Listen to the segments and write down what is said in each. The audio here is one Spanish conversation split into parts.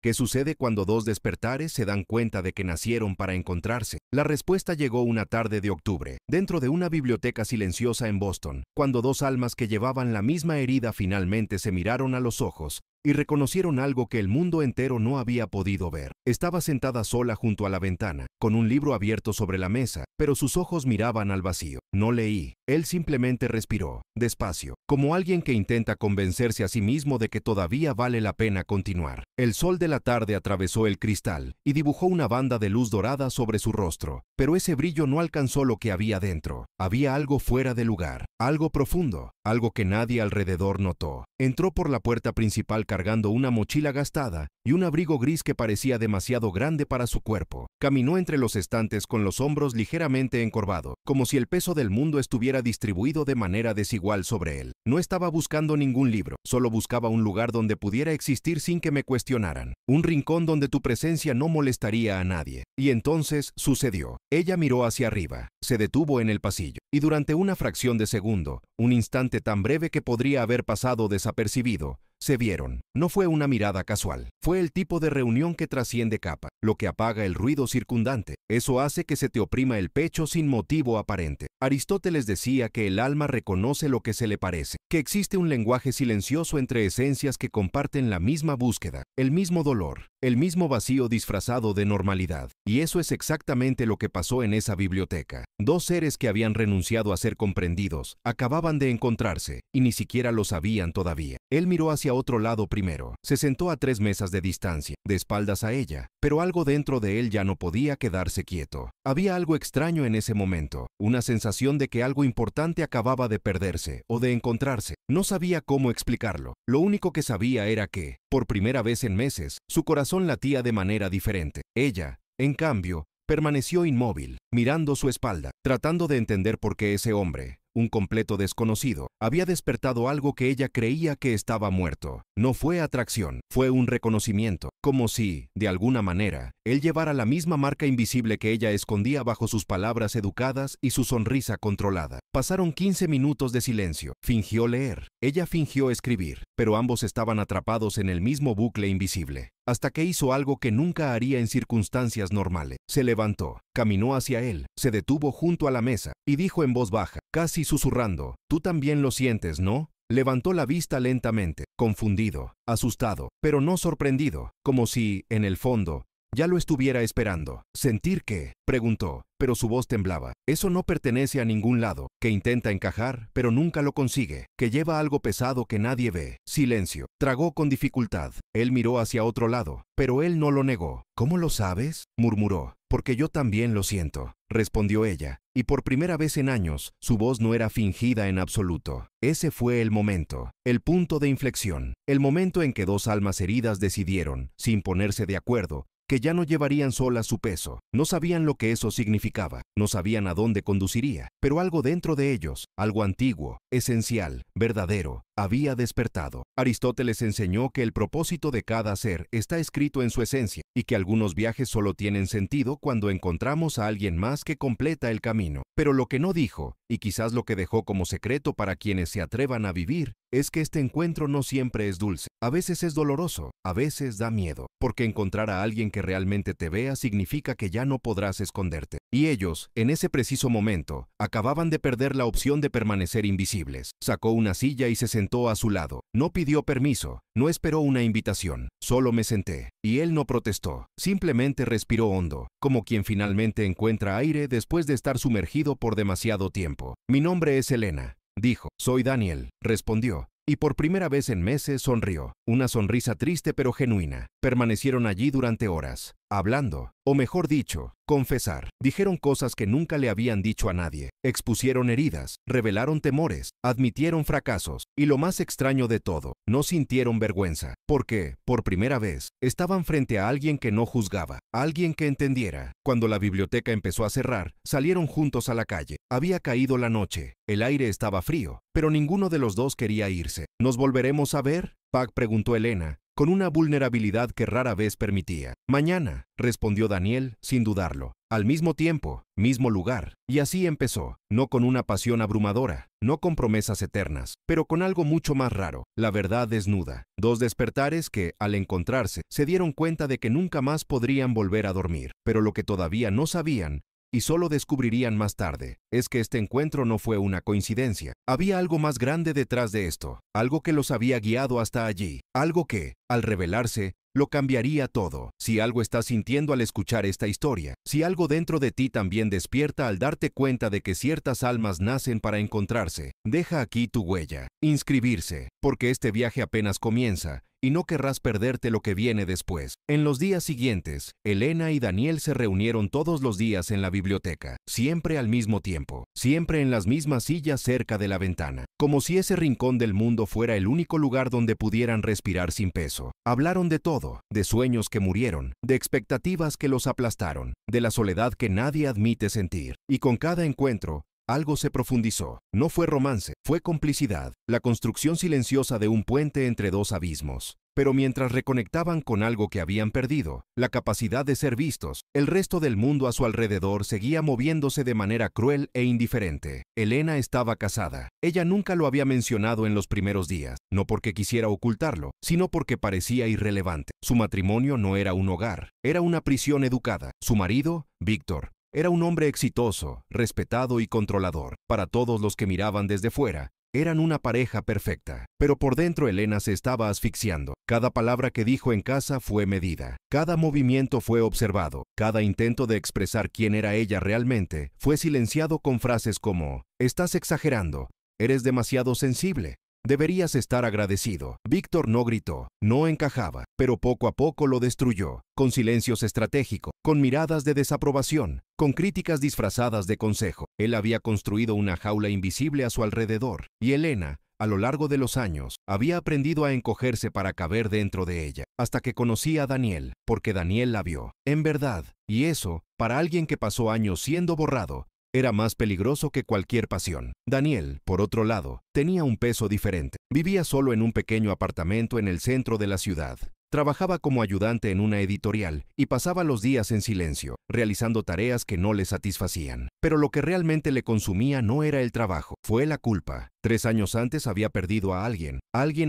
¿Qué sucede cuando dos despertares se dan cuenta de que nacieron para encontrarse? La respuesta llegó una tarde de octubre, dentro de una biblioteca silenciosa en Boston, cuando dos almas que llevaban la misma herida finalmente se miraron a los ojos y reconocieron algo que el mundo entero no había podido ver. Estaba sentada sola junto a la ventana, con un libro abierto sobre la mesa, pero sus ojos miraban al vacío. No leí. Él simplemente respiró, despacio, como alguien que intenta convencerse a sí mismo de que todavía vale la pena continuar. El sol de la tarde atravesó el cristal y dibujó una banda de luz dorada sobre su rostro, pero ese brillo no alcanzó lo que había dentro. Había algo fuera de lugar, algo profundo, algo que nadie alrededor notó. Entró por la puerta principal cargando una mochila gastada y un abrigo gris que parecía demasiado grande para su cuerpo. Caminó entre los estantes con los hombros ligeramente encorvados, como si el peso del mundo estuviera distribuido de manera desigual sobre él. No estaba buscando ningún libro, solo buscaba un lugar donde pudiera existir sin que me cuestionaran. Un rincón donde tu presencia no molestaría a nadie. Y entonces sucedió. Ella miró hacia arriba, se detuvo en el pasillo, y durante una fracción de segundo, un instante tan breve que podría haber pasado desapercibido, se vieron. No fue una mirada casual. Fue el tipo de reunión que trasciende capa, lo que apaga el ruido circundante. Eso hace que se te oprima el pecho sin motivo aparente. Aristóteles decía que el alma reconoce lo que se le parece, que existe un lenguaje silencioso entre esencias que comparten la misma búsqueda, el mismo dolor, el mismo vacío disfrazado de normalidad. Y eso es exactamente lo que pasó en esa biblioteca. Dos seres que habían renunciado a ser comprendidos acababan de encontrarse y ni siquiera lo sabían todavía. Él miró hacia otro lado primero. Se sentó a 3 mesas de distancia, de espaldas a ella, pero algo dentro de él ya no podía quedarse quieto. Había algo extraño en ese momento, una sensación de que algo importante acababa de perderse o de encontrarse. No sabía cómo explicarlo. Lo único que sabía era que, por primera vez en meses, su corazón latía de manera diferente. Ella, en cambio, permaneció inmóvil, mirando su espalda, tratando de entender por qué ese hombre, un completo desconocido, había despertado algo que ella creía que estaba muerto. No fue atracción, fue un reconocimiento, como si, de alguna manera, él llevara la misma marca invisible que ella escondía bajo sus palabras educadas y su sonrisa controlada. Pasaron 15 minutos de silencio. Fingió leer, ella fingió escribir, pero ambos estaban atrapados en el mismo bucle invisible. Hasta que hizo algo que nunca haría en circunstancias normales. Se levantó, caminó hacia él, se detuvo junto a la mesa y dijo en voz baja, casi susurrando, «Tú también lo sientes, ¿no?» Levantó la vista lentamente, confundido, asustado, pero no sorprendido, como si, en el fondo, ya lo estuviera esperando. ¿Sentir qué?, preguntó, pero su voz temblaba. Eso no pertenece a ningún lado, que intenta encajar, pero nunca lo consigue, que lleva algo pesado que nadie ve. Silencio. Tragó con dificultad. Él miró hacia otro lado, pero él no lo negó. ¿Cómo lo sabes?, murmuró. Porque yo también lo siento, respondió ella, y por primera vez en años, su voz no era fingida en absoluto. Ese fue el momento, el punto de inflexión, el momento en que dos almas heridas decidieron, sin ponerse de acuerdo, que ya no llevarían solas su peso. No sabían lo que eso significaba, no sabían a dónde conduciría, pero algo dentro de ellos, algo antiguo, esencial, verdadero, había despertado. Aristóteles enseñó que el propósito de cada ser está escrito en su esencia y que algunos viajes solo tienen sentido cuando encontramos a alguien más que completa el camino. Pero lo que no dijo, y quizás lo que dejó como secreto para quienes se atrevan a vivir, es que este encuentro no siempre es dulce. A veces es doloroso, a veces da miedo, porque encontrar a alguien que realmente te vea significa que ya no podrás esconderte. Y ellos, en ese preciso momento, acababan de perder la opción de permanecer invisibles. Sacó una silla y se sentó a su lado. No pidió permiso, no esperó una invitación. Solo me senté. Y él no protestó. Simplemente respiró hondo, como quien finalmente encuentra aire después de estar sumergido por demasiado tiempo. Mi nombre es Elena, dijo. Soy Daniel, respondió. Y por primera vez en meses sonrió, una sonrisa triste pero genuina. Permanecieron allí durante horas, hablando, o mejor dicho, confesar. Dijeron cosas que nunca le habían dicho a nadie. Expusieron heridas, revelaron temores, admitieron fracasos, y lo más extraño de todo, no sintieron vergüenza, porque, por primera vez, estaban frente a alguien que no juzgaba, alguien que entendiera. Cuando la biblioteca empezó a cerrar, salieron juntos a la calle. Había caído la noche, el aire estaba frío, pero ninguno de los dos quería irse. ¿Nos volveremos a ver?, Pac preguntó Elena, con una vulnerabilidad que rara vez permitía. «Mañana», respondió Daniel, sin dudarlo. «Al mismo tiempo, mismo lugar». Y así empezó, no con una pasión abrumadora, no con promesas eternas, pero con algo mucho más raro, la verdad desnuda. Dos despertares que, al encontrarse, se dieron cuenta de que nunca más podrían volver a dormir. Pero lo que todavía no sabían, y solo descubrirían más tarde, es que este encuentro no fue una coincidencia. Había algo más grande detrás de esto, algo que los había guiado hasta allí, algo que, al revelarse, lo cambiaría todo. Si algo estás sintiendo al escuchar esta historia, si algo dentro de ti también despierta al darte cuenta de que ciertas almas nacen para encontrarse, deja aquí tu huella. Inscribirse, porque este viaje apenas comienza, y no querrás perderte lo que viene después. En los días siguientes, Elena y Daniel se reunieron todos los días en la biblioteca, siempre al mismo tiempo, siempre en las mismas sillas cerca de la ventana, como si ese rincón del mundo fuera el único lugar donde pudieran respirar sin peso. Hablaron de todo, de sueños que murieron, de expectativas que los aplastaron, de la soledad que nadie admite sentir, y con cada encuentro, algo se profundizó. No fue romance, fue complicidad, la construcción silenciosa de un puente entre dos abismos. Pero mientras reconectaban con algo que habían perdido, la capacidad de ser vistos, el resto del mundo a su alrededor seguía moviéndose de manera cruel e indiferente. Elena estaba casada. Ella nunca lo había mencionado en los primeros días, no porque quisiera ocultarlo, sino porque parecía irrelevante. Su matrimonio no era un hogar, era una prisión educada. Su marido, Víctor, era un hombre exitoso, respetado y controlador. Para todos los que miraban desde fuera, eran una pareja perfecta. Pero por dentro Elena se estaba asfixiando. Cada palabra que dijo en casa fue medida. Cada movimiento fue observado. Cada intento de expresar quién era ella realmente fue silenciado con frases como: «Estás exagerando. Eres demasiado sensible. Deberías estar agradecido». Víctor no gritó, no encajaba, pero poco a poco lo destruyó, con silencios estratégicos, con miradas de desaprobación, con críticas disfrazadas de consejo. Él había construido una jaula invisible a su alrededor, y Elena, a lo largo de los años, había aprendido a encogerse para caber dentro de ella, hasta que conocí a Daniel, porque Daniel la vio. En verdad, y eso, para alguien que pasó años siendo borrado, era más peligroso que cualquier pasión. Daniel, por otro lado, tenía un peso diferente. Vivía solo en un pequeño apartamento en el centro de la ciudad. Trabajaba como ayudante en una editorial y pasaba los días en silencio, realizando tareas que no le satisfacían. Pero lo que realmente le consumía no era el trabajo, fue la culpa. 3 años antes había perdido a alguien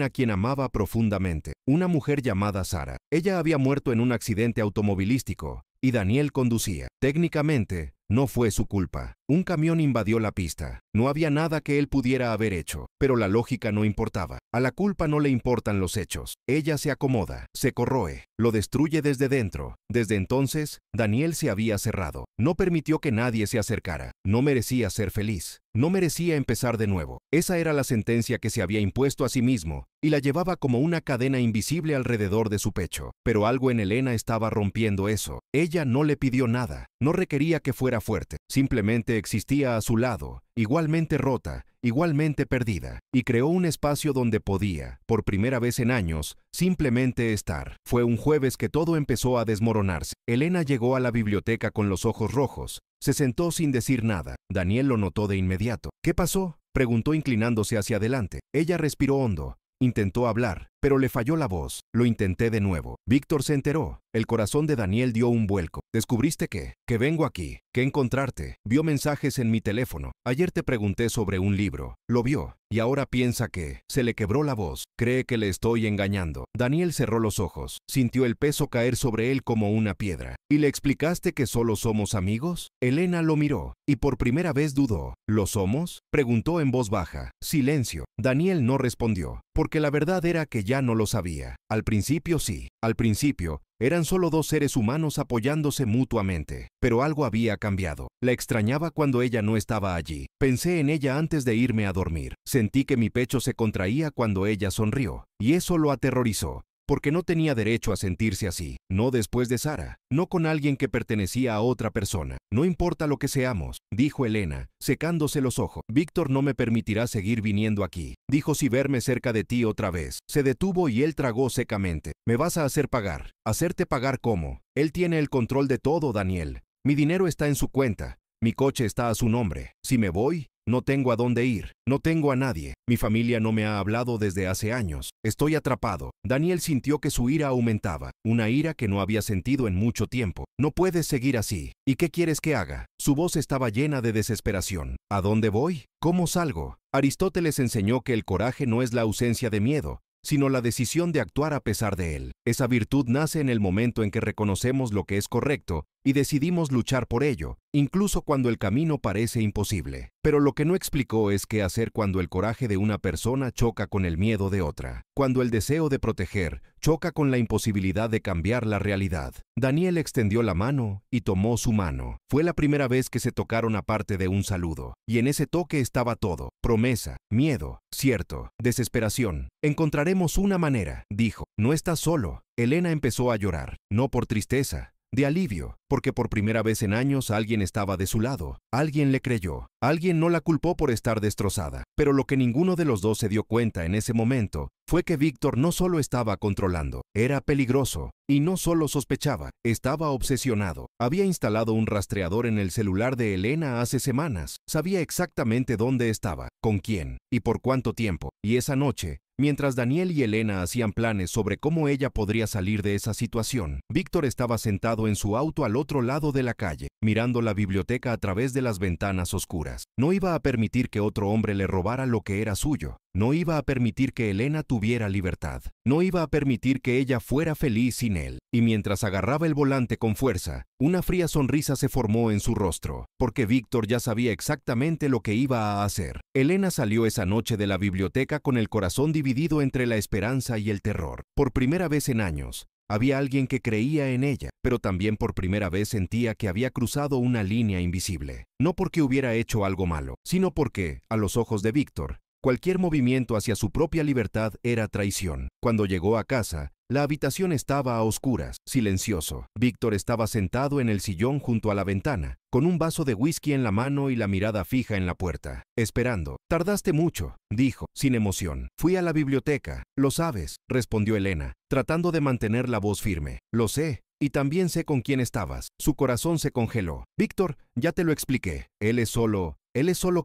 a quien amaba profundamente, una mujer llamada Sara. Ella había muerto en un accidente automovilístico y Daniel conducía. Técnicamente, no fue su culpa. Un camión invadió la pista. No había nada que él pudiera haber hecho, pero la lógica no importaba. A la culpa no le importan los hechos. Ella se acomoda, se corroe, lo destruye desde dentro. Desde entonces, Daniel se había cerrado. No permitió que nadie se acercara. No merecía ser feliz. No merecía empezar de nuevo. Esa era la sentencia que se había impuesto a sí mismo, y la llevaba como una cadena invisible alrededor de su pecho. Pero algo en Elena estaba rompiendo eso. Ella no le pidió nada, no requería que fuera fuerte, simplemente existía a su lado, igualmente rota, igualmente perdida, y creó un espacio donde podía, por primera vez en años, simplemente estar. Fue un jueves que todo empezó a desmoronarse. Elena llegó a la biblioteca con los ojos rojos. Se sentó sin decir nada. Daniel lo notó de inmediato. «¿Qué pasó?», preguntó inclinándose hacia adelante. Ella respiró hondo. Intentó hablar, pero le falló la voz. Lo intenté de nuevo. Víctor se enteró. El corazón de Daniel dio un vuelco. «¿Descubriste qué? Que vengo aquí. ¿Qué encontrarte? Vio mensajes en mi teléfono. Ayer te pregunté sobre un libro. Lo vio. Y ahora piensa que...». Se le quebró la voz. «Cree que le estoy engañando». Daniel cerró los ojos. Sintió el peso caer sobre él como una piedra. «¿Y le explicaste que solo somos amigos?». Elena lo miró, y por primera vez dudó. «¿Lo somos?», preguntó en voz baja. Silencio. Daniel no respondió, porque la verdad era que ya no lo sabía. Al principio sí. Al principio, eran solo dos seres humanos apoyándose mutuamente, pero algo había cambiado. La extrañaba cuando ella no estaba allí. Pensé en ella antes de irme a dormir. Sentí que mi pecho se contraía cuando ella sonrió, y eso lo aterrorizó, porque no tenía derecho a sentirse así, no después de Sara, no con alguien que pertenecía a otra persona. «No importa lo que seamos», dijo Elena, secándose los ojos. «Víctor no me permitirá seguir viniendo aquí», dijo, «si verme cerca de ti otra vez». Se detuvo y él tragó secamente. «Me vas a hacer pagar». «¿Hacerte pagar cómo?». «Él tiene el control de todo, Daniel. Mi dinero está en su cuenta. Mi coche está a su nombre. Si me voy, no tengo a dónde ir, no tengo a nadie, mi familia no me ha hablado desde hace años, estoy atrapado. Daniel sintió que su ira aumentaba, una ira que no había sentido en mucho tiempo. No puedes seguir así. ¿Y qué quieres que haga? Su voz estaba llena de desesperación. ¿A dónde voy? ¿Cómo salgo? Aristóteles enseñó que el coraje no es la ausencia de miedo, sino la decisión de actuar a pesar de él. Esa virtud nace en el momento en que reconocemos lo que es correcto y decidimos luchar por ello, incluso cuando el camino parece imposible. Pero lo que no explicó es qué hacer cuando el coraje de una persona choca con el miedo de otra, cuando el deseo de proteger choca con la imposibilidad de cambiar la realidad. Daniel extendió la mano y tomó su mano. Fue la primera vez que se tocaron aparte de un saludo, y en ese toque estaba todo: promesa, miedo, cierto, desesperación. Encontraremos una manera, dijo. No estás solo. Elena empezó a llorar, no por tristeza, de alivio, porque por primera vez en años alguien estaba de su lado. Alguien le creyó. Alguien no la culpó por estar destrozada. Pero lo que ninguno de los dos se dio cuenta en ese momento fue que Víctor no solo estaba controlando, era peligroso. Y no solo sospechaba, estaba obsesionado. Había instalado un rastreador en el celular de Elena hace semanas. Sabía exactamente dónde estaba, con quién y por cuánto tiempo. Y esa noche, mientras Daniel y Elena hacían planes sobre cómo ella podría salir de esa situación, Víctor estaba sentado en su auto al otro lado de la calle, mirando la biblioteca a través de las ventanas oscuras. No iba a permitir que otro hombre le robara lo que era suyo. No iba a permitir que Elena tuviera libertad. No iba a permitir que ella fuera feliz sin él. Y mientras agarraba el volante con fuerza, una fría sonrisa se formó en su rostro, porque Víctor ya sabía exactamente lo que iba a hacer. Elena salió esa noche de la biblioteca con el corazón dividido entre la esperanza y el terror. Por primera vez en años, había alguien que creía en ella, pero también por primera vez sentía que había cruzado una línea invisible. No porque hubiera hecho algo malo, sino porque, a los ojos de Víctor, cualquier movimiento hacia su propia libertad era traición. Cuando llegó a casa, la habitación estaba a oscuras, silencioso. Víctor estaba sentado en el sillón junto a la ventana, con un vaso de whisky en la mano y la mirada fija en la puerta, esperando. «Tardaste mucho», dijo, sin emoción. «Fui a la biblioteca». «Lo sabes», respondió Elena, tratando de mantener la voz firme. «Lo sé. Y también sé con quién estabas». Su corazón se congeló. «Víctor, ya te lo expliqué. ¿Él es solo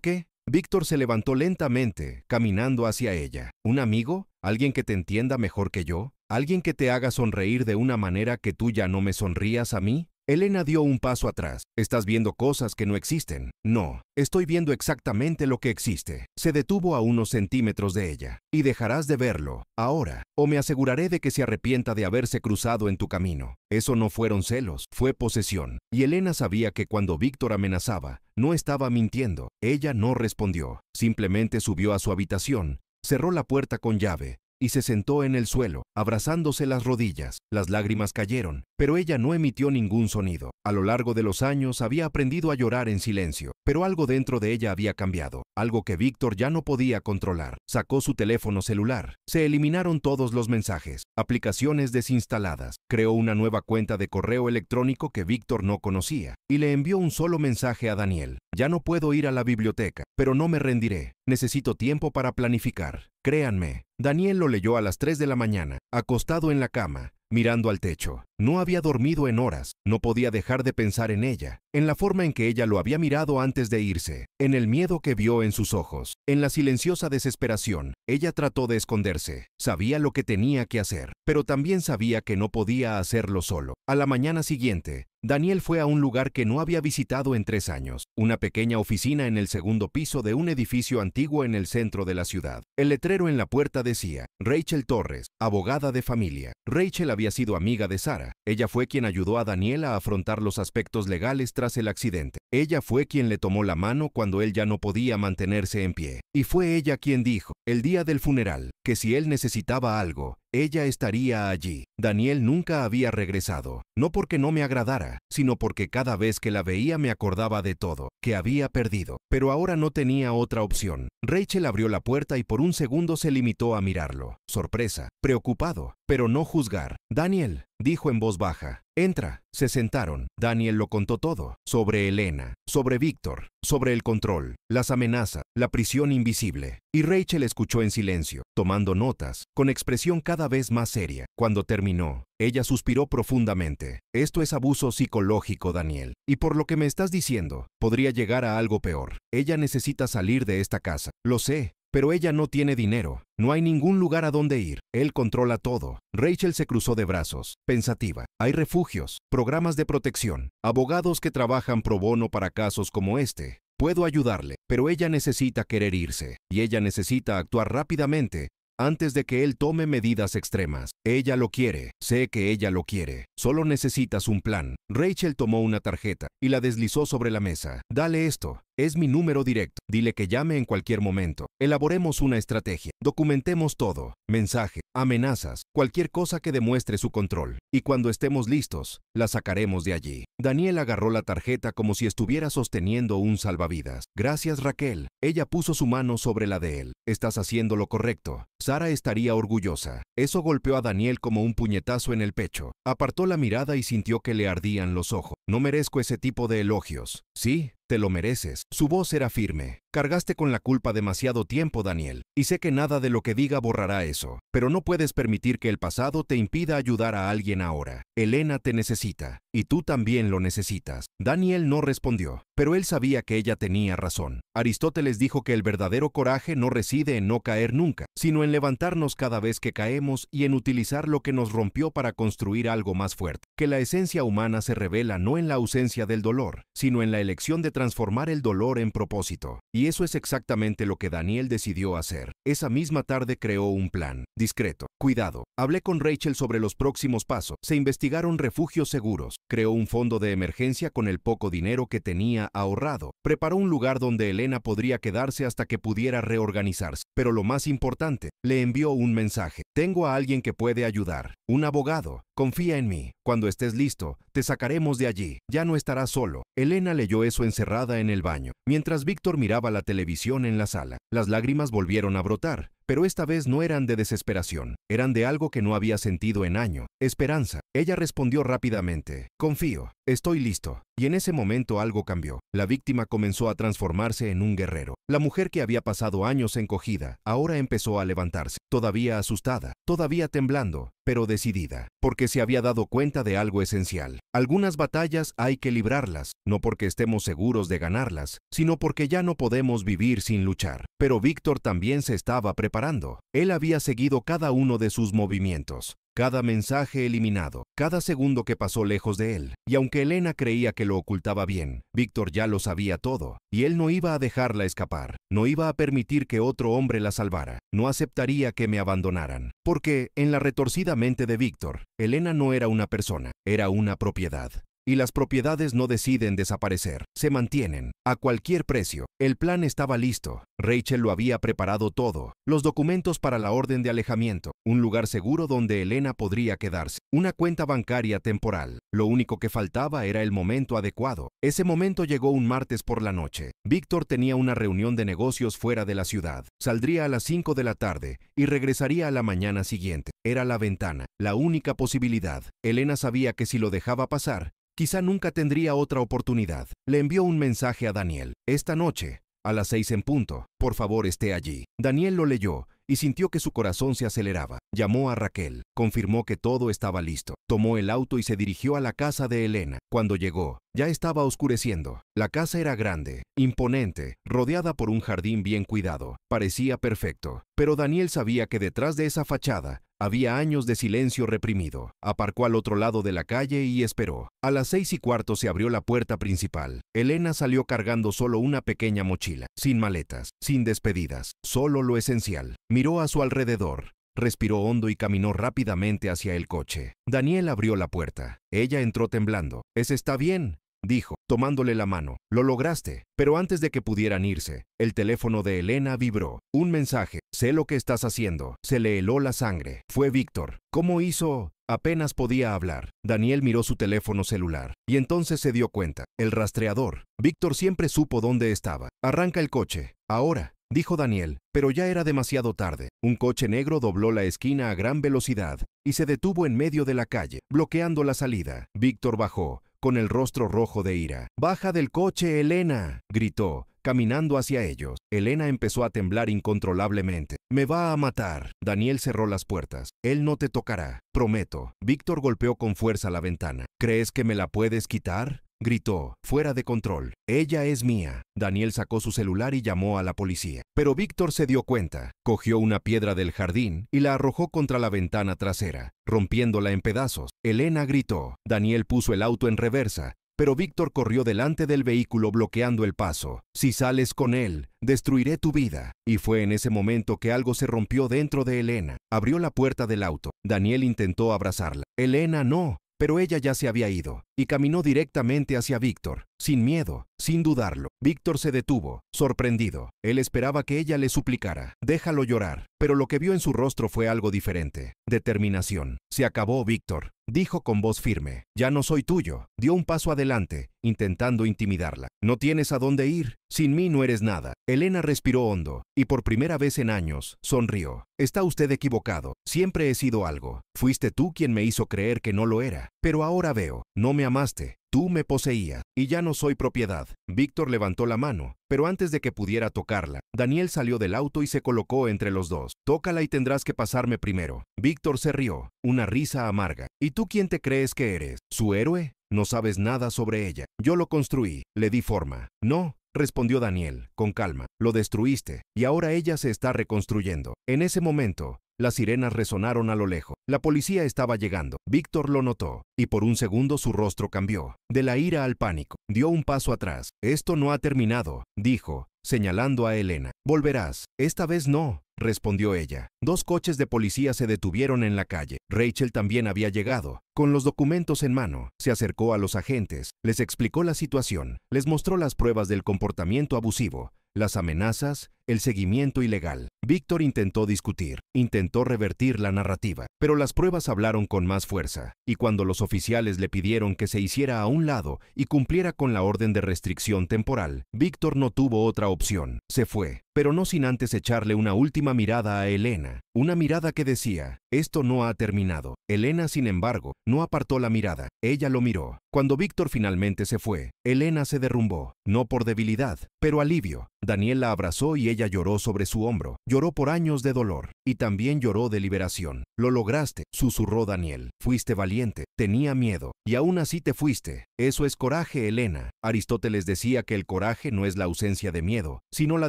qué?» Víctor se levantó lentamente, caminando hacia ella. ¿Un amigo? ¿Alguien que te entienda mejor que yo? ¿Alguien que te haga sonreír de una manera que tú ya no me sonrías a mí? Elena dio un paso atrás. «Estás viendo cosas que no existen». «No, estoy viendo exactamente lo que existe». Se detuvo a unos centímetros de ella. «Y dejarás de verlo, ahora, o me aseguraré de que se arrepienta de haberse cruzado en tu camino». Eso no fueron celos, fue posesión. Y Elena sabía que cuando Víctor amenazaba, no estaba mintiendo. Ella no respondió. Simplemente subió a su habitación, cerró la puerta con llave y se sentó en el suelo, abrazándose las rodillas. Las lágrimas cayeron, pero ella no emitió ningún sonido. A lo largo de los años había aprendido a llorar en silencio, pero algo dentro de ella había cambiado, algo que Víctor ya no podía controlar. Sacó su teléfono celular. Se eliminaron todos los mensajes, aplicaciones desinstaladas. Creó una nueva cuenta de correo electrónico que Víctor no conocía y le envió un solo mensaje a Daniel. «Ya no puedo ir a la biblioteca, pero no me rendiré. Necesito tiempo para planificar. Créanme». Daniel lo leyó a las 3 de la mañana, acostado en la cama, mirando al techo. No había dormido en horas, no podía dejar de pensar en ella, en la forma en que ella lo había mirado antes de irse, en el miedo que vio en sus ojos, en la silenciosa desesperación. Ella trató de esconderse, sabía lo que tenía que hacer, pero también sabía que no podía hacerlo solo. A la mañana siguiente, Daniel fue a un lugar que no había visitado en 3 años, una pequeña oficina en el segundo piso de un edificio antiguo en el centro de la ciudad. El letrero en la puerta decía: Rachel Torres, abogada de familia. Rachel había sido amiga de Sara. Ella fue quien ayudó a Daniel a afrontar los aspectos legales tras el accidente. Ella fue quien le tomó la mano cuando él ya no podía mantenerse en pie. Y fue ella quien dijo, el día del funeral, que si él necesitaba algo, ella estaría allí. Daniel nunca había regresado, no porque no me agradara, sino porque cada vez que la veía me acordaba de todo, que había perdido. Pero ahora no tenía otra opción. Rachel abrió la puerta y por un segundo se limitó a mirarlo. Sorpresa, preocupado, pero no juzgar. «Daniel», dijo en voz baja. Entra. Se sentaron. Daniel lo contó todo. Sobre Elena, sobre Víctor, sobre el control, las amenazas, la prisión invisible. Y Rachel escuchó en silencio, tomando notas, con expresión cada vez más seria. Cuando terminó, ella suspiró profundamente. Esto es abuso psicológico, Daniel. Y por lo que me estás diciendo, podría llegar a algo peor. Ella necesita salir de esta casa. Lo sé. Pero ella no tiene dinero. No hay ningún lugar a donde ir. Él controla todo. Rachel se cruzó de brazos, pensativa. Hay refugios, programas de protección, abogados que trabajan pro bono para casos como este. Puedo ayudarle, pero ella necesita querer irse. Y ella necesita actuar rápidamente antes de que él tome medidas extremas. Ella lo quiere. Sé que ella lo quiere. Solo necesitas un plan. Rachel tomó una tarjeta y la deslizó sobre la mesa. Dale esto. Es mi número directo. Dile que llame en cualquier momento. Elaboremos una estrategia. Documentemos todo. Mensaje, amenazas, cualquier cosa que demuestre su control. Y cuando estemos listos, la sacaremos de allí. Daniel agarró la tarjeta como si estuviera sosteniendo un salvavidas. Gracias, Raquel. Ella puso su mano sobre la de él. Estás haciendo lo correcto. Sara estaría orgullosa. Eso golpeó a Daniel como un puñetazo en el pecho. Apartó la mirada y sintió que le ardían los ojos. No merezco ese tipo de elogios. Sí, te lo mereces. Su voz era firme. Cargaste con la culpa demasiado tiempo, Daniel, y sé que nada de lo que diga borrará eso, pero no puedes permitir que el pasado te impida ayudar a alguien ahora. Elena te necesita, y tú también lo necesitas. Daniel no respondió, pero él sabía que ella tenía razón. Aristóteles dijo que el verdadero coraje no reside en no caer nunca, sino en levantarnos cada vez que caemos y en utilizar lo que nos rompió para construir algo más fuerte. Que la esencia humana se revela no en la ausencia del dolor, sino en la elección de transformar el dolor en propósito. Y eso es exactamente lo que Daniel decidió hacer. Esa misma tarde creó un plan. Discreto. Cuidado. Hablé con Rachel sobre los próximos pasos. Se investigaron refugios seguros. Creó un fondo de emergencia con el poco dinero que tenía ahorrado. Preparó un lugar donde Elena podría quedarse hasta que pudiera reorganizarse. Pero lo más importante, le envió un mensaje. Tengo a alguien que puede ayudar. Un abogado. Confía en mí. Cuando estés listo, te sacaremos de allí. Ya no estarás solo. Elena leyó eso encerrada en el baño, mientras Víctor miraba la televisión en la sala. Las lágrimas volvieron a brotar, pero esta vez no eran de desesperación, eran de algo que no había sentido en años. Esperanza. Ella respondió rápidamente. Confío. Estoy listo. Y en ese momento algo cambió. La víctima comenzó a transformarse en un guerrero. La mujer que había pasado años encogida, ahora empezó a levantarse, todavía asustada, todavía temblando, pero decidida, porque se había dado cuenta de algo esencial. Algunas batallas hay que librarlas, no porque estemos seguros de ganarlas, sino porque ya no podemos vivir sin luchar. Pero Víctor también se estaba preparando. Él había seguido cada uno de sus movimientos. Cada mensaje eliminado, cada segundo que pasó lejos de él. Y aunque Elena creía que lo ocultaba bien, Víctor ya lo sabía todo, y él no iba a dejarla escapar, no iba a permitir que otro hombre la salvara, no aceptaría que me abandonaran. Porque, en la retorcida mente de Víctor, Elena no era una persona, era una propiedad. Y las propiedades no deciden desaparecer, se mantienen, a cualquier precio. El plan estaba listo. Rachel lo había preparado todo. Los documentos para la orden de alejamiento, un lugar seguro donde Elena podría quedarse, una cuenta bancaria temporal. Lo único que faltaba era el momento adecuado. Ese momento llegó un martes por la noche. Víctor tenía una reunión de negocios fuera de la ciudad. Saldría a las 5 de la tarde y regresaría a la mañana siguiente. Era la ventana, la única posibilidad. Elena sabía que si lo dejaba pasar, quizá nunca tendría otra oportunidad. Le envió un mensaje a Daniel. Esta noche, a las 6 en punto, por favor esté allí. Daniel lo leyó y sintió que su corazón se aceleraba. Llamó a Raquel, confirmó que todo estaba listo. Tomó el auto y se dirigió a la casa de Elena. Cuando llegó, ya estaba oscureciendo. La casa era grande, imponente, rodeada por un jardín bien cuidado. Parecía perfecto. Pero Daniel sabía que detrás de esa fachada había años de silencio reprimido. Aparcó al otro lado de la calle y esperó. A las 6:15 se abrió la puerta principal. Elena salió cargando solo una pequeña mochila, sin maletas, sin despedidas, solo lo esencial. Miró a su alrededor. Respiró hondo y caminó rápidamente hacia el coche. Daniel abrió la puerta. Ella entró temblando. «¿Está bien?», dijo, tomándole la mano. «Lo lograste». Pero antes de que pudieran irse, el teléfono de Elena vibró. Un mensaje. «Sé lo que estás haciendo». Se le heló la sangre. Fue Víctor. ¿Cómo hizo? Apenas podía hablar. Daniel miró su teléfono celular y entonces se dio cuenta. El rastreador. Víctor siempre supo dónde estaba. «Arranca el coche. Ahora». dijo Daniel, pero ya era demasiado tarde. Un coche negro dobló la esquina a gran velocidad y se detuvo en medio de la calle, bloqueando la salida. Víctor bajó, con el rostro rojo de ira. «¡Baja del coche, Elena!», gritó, caminando hacia ellos. Elena empezó a temblar incontrolablemente. «¡Me va a matar!». Daniel cerró las puertas. «Él no te tocará, prometo». Víctor golpeó con fuerza la ventana. «¿Crees que me la puedes quitar?», gritó, fuera de control. «Ella es mía». Daniel sacó su celular y llamó a la policía. Pero Víctor se dio cuenta. Cogió una piedra del jardín y la arrojó contra la ventana trasera, rompiéndola en pedazos. Elena gritó. Daniel puso el auto en reversa, pero Víctor corrió delante del vehículo bloqueando el paso. «Si sales con él, destruiré tu vida». Y fue en ese momento que algo se rompió dentro de Elena. Abrió la puerta del auto. Daniel intentó abrazarla. «Elena, no». Pero ella ya se había ido, y caminó directamente hacia Víctor, sin miedo, sin dudarlo. Víctor se detuvo, sorprendido. Él esperaba que ella le suplicara, «Déjalo llorar», pero lo que vio en su rostro fue algo diferente. Determinación. «Se acabó, Víctor», dijo con voz firme. «Ya no soy tuyo». Dio un paso adelante, intentando intimidarla. «No tienes a dónde ir. Sin mí no eres nada». Elena respiró hondo, y por primera vez en años, sonrió. «Está usted equivocado. Siempre he sido algo. Fuiste tú quien me hizo creer que no lo era. Pero ahora veo, no me amaste. Tú me poseías, y ya no soy propiedad». Víctor levantó la mano, pero antes de que pudiera tocarla, Daniel salió del auto y se colocó entre los dos. «Tócala y tendrás que pasarme primero». Víctor se rió, una risa amarga. «¿Y tú quién te crees que eres? ¿Su héroe? No sabes nada sobre ella. Yo lo construí, le di forma». «No», respondió Daniel, con calma. «Lo destruiste, y ahora ella se está reconstruyendo». En ese momento, las sirenas resonaron a lo lejos. La policía estaba llegando. Víctor lo notó, y por un segundo su rostro cambió. De la ira al pánico. Dio un paso atrás. «Esto no ha terminado», dijo, señalando a Elena. «Volverás». «Esta vez no», respondió ella. Dos coches de policía se detuvieron en la calle. Rachel también había llegado. Con los documentos en mano, se acercó a los agentes, les explicó la situación, les mostró las pruebas del comportamiento abusivo, las amenazas, el seguimiento ilegal. Víctor intentó discutir, intentó revertir la narrativa, pero las pruebas hablaron con más fuerza, y cuando los oficiales le pidieron que se hiciera a un lado y cumpliera con la orden de restricción temporal, Víctor no tuvo otra opción. Se fue, pero no sin antes echarle una última mirada a Elena, una mirada que decía, «Esto no ha terminado». Elena, sin embargo, no apartó la mirada. Ella lo miró. Cuando Víctor finalmente se fue, Elena se derrumbó, no por debilidad, pero alivio. Daniel la abrazó y ella lloró sobre su hombro. Lloró por años de dolor, y también lloró de liberación. «Lo lograste», susurró Daniel. «Fuiste valiente, tenía miedo, y aún así te fuiste. Eso es coraje, Elena». Aristóteles decía que el coraje no es la ausencia de miedo, sino la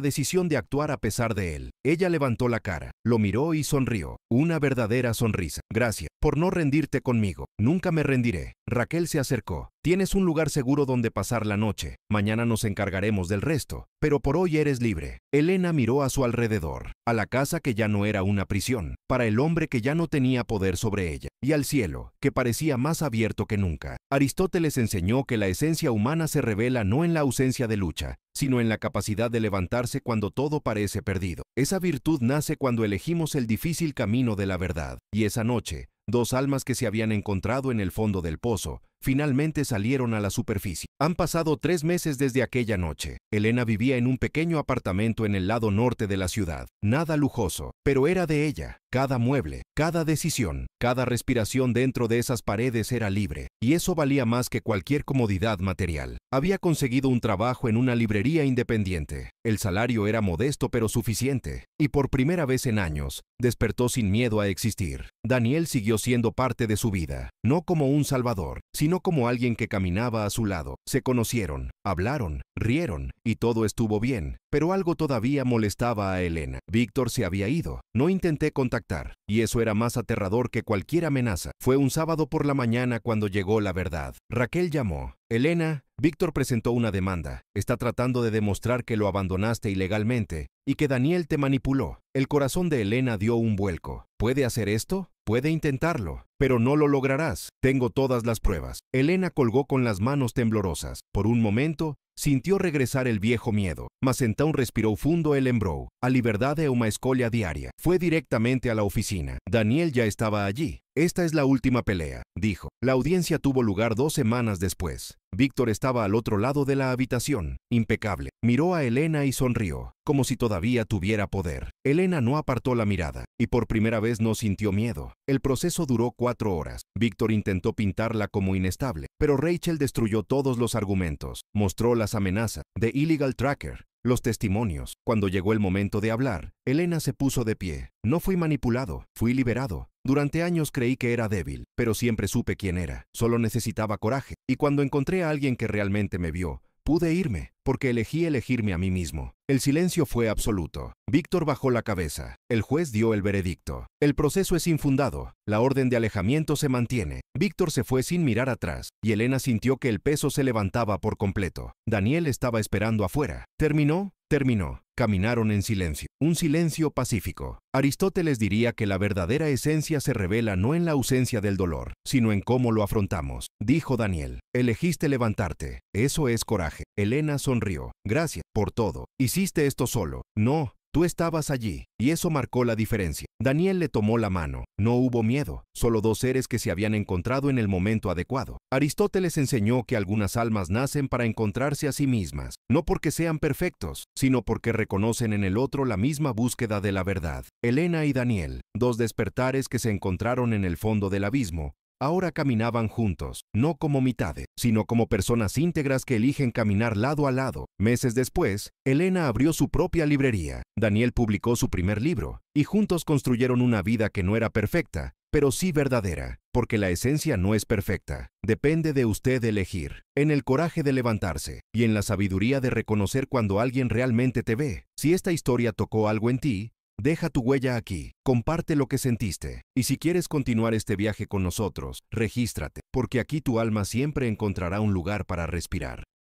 decisión de actuar a pesar de él. Ella levantó la cara, lo miró y sonrió. Una verdadera sonrisa. «Gracias por no rendirte conmigo. Nunca me rendiré». Raquel se acercó. «Tienes un lugar seguro donde pasar la noche. Mañana nos encargaremos del resto, pero por hoy eres libre». Elena miró a su alrededor, a la casa que ya no era una prisión, para el hombre que ya no tenía poder sobre ella, y al cielo, que parecía más abierto que nunca. Aristóteles enseñó que la esencia humana se revela no en la ausencia de lucha, sino en la capacidad de levantarse cuando todo parece perdido. Esa virtud nace cuando elegimos el difícil camino de la verdad. Y esa noche, dos almas que se habían encontrado en el fondo del pozo, finalmente salieron a la superficie. Han pasado 3 meses desde aquella noche. Elena vivía en un pequeño apartamento en el lado norte de la ciudad. Nada lujoso, pero era de ella. Cada mueble, cada decisión, cada respiración dentro de esas paredes era libre, y eso valía más que cualquier comodidad material. Había conseguido un trabajo en una librería independiente. El salario era modesto pero suficiente, y por primera vez en años, despertó sin miedo a existir. Daniel siguió siendo parte de su vida, no como un salvador, sino como alguien que caminaba a su lado. Se conocieron, hablaron, rieron, y todo estuvo bien, pero algo todavía molestaba a Elena. Víctor se había ido. No intenté contactar, y eso era más aterrador que cualquier amenaza. Fue un sábado por la mañana cuando llegó la verdad. Raquel llamó. «Elena, Víctor presentó una demanda. Está tratando de demostrar que lo abandonaste ilegalmente y que Daniel te manipuló». El corazón de Elena dio un vuelco. «¿Puede hacer esto? Puede intentarlo, pero no lo lograrás. Tengo todas las pruebas». Elena colgó con las manos temblorosas. Por un momento, sintió regresar el viejo miedo, mas então respiró fundo el lembrou. A liberdade é uma escolha diaria. Fue directamente a la oficina. Daniel ya estaba allí. Esta es la última pelea, dijo. La audiencia tuvo lugar 2 semanas después. Víctor estaba al otro lado de la habitación, impecable. Miró a Elena y sonrió, como si todavía tuviera poder. Elena no apartó la mirada, y por primera vez no sintió miedo. El proceso duró 4 horas. Víctor intentó pintarla como inestable, pero Rachel destruyó todos los argumentos. Mostró las amenazas de Illegal Tracker, los testimonios. Cuando llegó el momento de hablar, Elena se puso de pie. No fui manipulado, fui liberado. Durante años creí que era débil, pero siempre supe quién era. Solo necesitaba coraje. Y cuando encontré a alguien que realmente me vio, pude irme, porque elegí elegirme a mí mismo. El silencio fue absoluto. Víctor bajó la cabeza. El juez dio el veredicto. El proceso es infundado. La orden de alejamiento se mantiene. Víctor se fue sin mirar atrás, y Elena sintió que el peso se levantaba por completo. Daniel estaba esperando afuera. ¿Terminó? Terminó. Caminaron en silencio. Un silencio pacífico. Aristóteles diría que la verdadera esencia se revela no en la ausencia del dolor, sino en cómo lo afrontamos. Dijo Daniel. Elegiste levantarte. Eso es coraje. Elena sonrió. Gracias por todo. ¿Hiciste esto solo? No. Tú estabas allí, y eso marcó la diferencia. Daniel le tomó la mano. No hubo miedo, solo 2 seres que se habían encontrado en el momento adecuado. Aristóteles enseñó que algunas almas nacen para encontrarse a sí mismas, no porque sean perfectos, sino porque reconocen en el otro la misma búsqueda de la verdad. Elena y Daniel, 2 despertares que se encontraron en el fondo del abismo, ahora caminaban juntos, no como mitades, sino como personas íntegras que eligen caminar lado a lado. Meses después, Elena abrió su propia librería. Daniel publicó su primer libro, y juntos construyeron una vida que no era perfecta, pero sí verdadera, porque la esencia no es perfecta. Depende de usted elegir, en el coraje de levantarse, y en la sabiduría de reconocer cuando alguien realmente te ve. Si esta historia tocó algo en ti, deja tu huella aquí, comparte lo que sentiste, y si quieres continuar este viaje con nosotros, regístrate, porque aquí tu alma siempre encontrará un lugar para respirar.